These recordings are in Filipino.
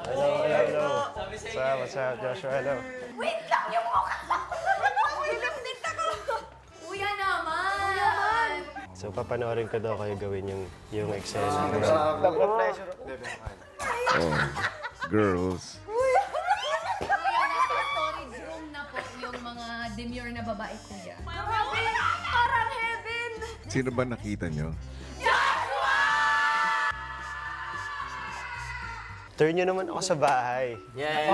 Hello. What's up, Joshua? Hello. Wait lang yung mukha ko! Nilapit ako! Kuya naman! So, papanoorin ko daw kayo gawin yung eksena. Oh, girls. Kuya, nasa storage room na po yung mga demure na babae, kuya. Parang heaven! Sino ba nakita nyo? Turn nyo naman ako sa bahay. Yeah.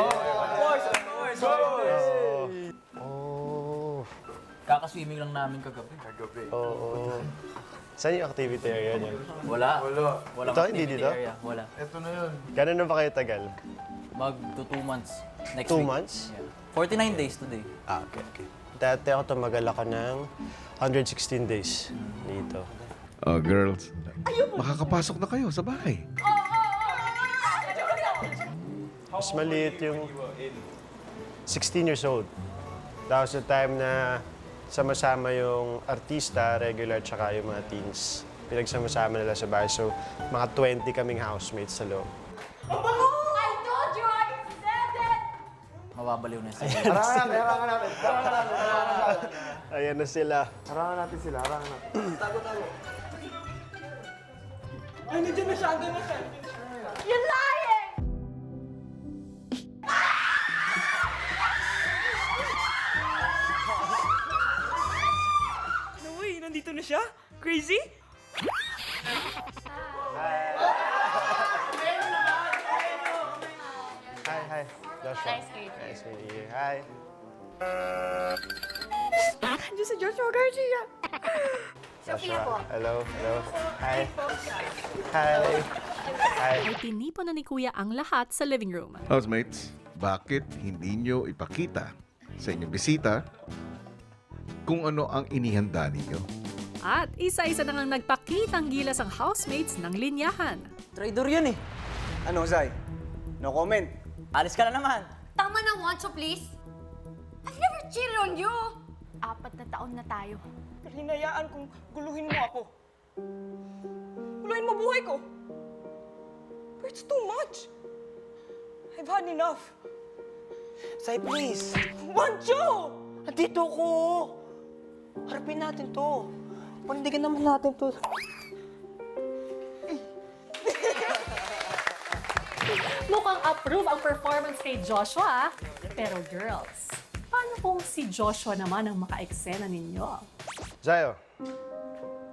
Oh. Kakaswimming lang namin kagabi. Oo. Saan yung activity area niyo? Wala. Ito, Wala hindi activity dito? area. Wala. Gano'n na ba kayo tagal? Mag to 2 months. Next 2 week. months? Yeah. 49 days today. Okay. Dati ako tumagal ako ng 116 days dito. Oh, girls. Makakapasok na kayo sa bahay. Mas maliit yung 16 years old. Tapos the time na sama-sama yung artista, regular, tsaka yung mga teens. Pinagsama-sama nila sa bahay. So, mga 20 kaming housemates sa loob. I told you I said it! Mababaliw na sila. Harangan natin. Ayan na sila. Harangan natin sila. You're lying! No way, nandito na siya? Crazy? Hi. Joshua. Nice to meet you. Nice meeting you. Hi. Andiyo si Joshua Garcia. Sophia po. Hello. Hi. Ay tinipon na ni Kuya ang lahat sa living room. Housemates, bakit hindi nyo ipakita sa inyong bisita kung ano ang inihanda ninyo? At isa-isa na ngang nagpakitang gilas ang housemates ng linyahan. Trader yun eh. Ano, Zay? No comment. Alis ka na naman. Tama na, Wancho, please. I've never cheated on you. 4 na taon na tayo. Hinayaan kung guluhin mo ako. Guluhin mo buhay ko. But it's too much. I've had enough. Zay, please. Wancho! Nandito ko. Harapin natin to. Panindigan naman natin to. Mukhang approve ang performance kay Joshua. Pero girls, paano kung si Joshua naman ang maka-eksena ninyo? Zayo,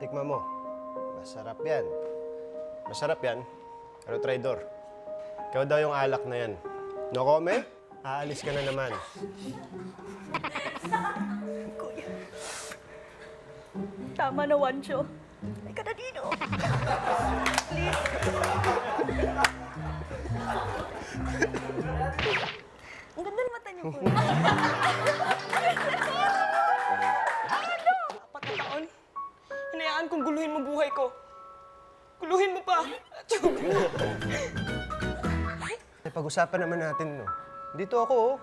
tikman mo. Masarap yan. Pero traidor. Ikaw daw yung alak na yan. No comment? Aalis ka na naman. Tama na, Wancho. Ay ka na dito. Ang ganda ng mata niyo, kuya. 4 na taon. Hinayaan kong guluhin mo buhay ko. Guluhin mo pa. Pag-usapan naman natin, no? Dito ako, oh.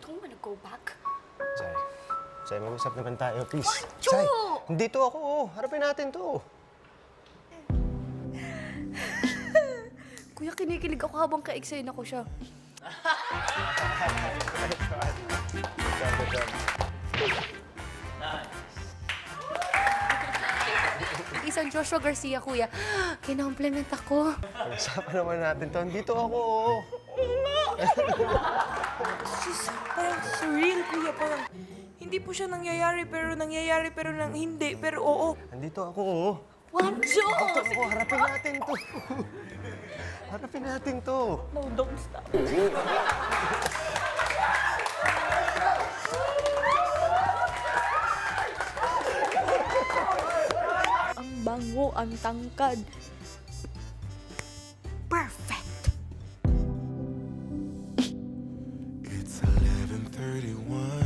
Don't wanna go back. Zay, mag-usap naman tayo, please. Wancho! Zay, dito ako, oh. Harapin natin to. Kuya, kinikilig ako habang ka-excited ako siya. Isang Joshua Garcia, kuya. Kinomplement ako. Pag-usapan naman natin to. Dito ako, oh. Parang surreal, kuya. Parang hindi po siya nangyayari pero nang hindi. Pero oo. Nandito ako, oh. Wancho! Ako, harapin natin to. Harapin natin to. No, don't stop. Ang bango, ang tangkad. Perfect! It's 11:31